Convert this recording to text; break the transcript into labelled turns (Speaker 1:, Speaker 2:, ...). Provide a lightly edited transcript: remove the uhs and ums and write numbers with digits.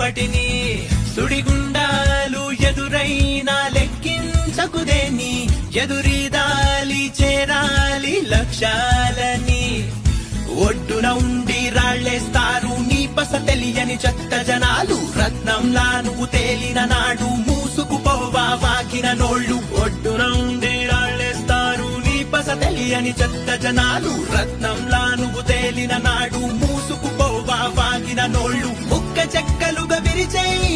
Speaker 1: దుప్పటిని సుడిగుండాలు ఎదురైనా లెక్కించకుదేని ఎదురీదాలి చేరాలి లక్ష్యాలని ఒడ్డున ఉండి రాళ్లేస్తారు నీ పస తెలియని చెత్త జనాలు రత్నంలా నువ్వు తేలిన నాడు మూసుకుపోవా వాకిన నోళ్ళు ఒడ్డున ఉండి రాళ్లేస్తారు నీ పస తెలియని చెత్త జనాలు రత్నంలా నువ్వు తేలిన నాడు మూసుకుపోవా వాకిన నోళ్ళు ముక్క చెక్కలుగా విరిచేయి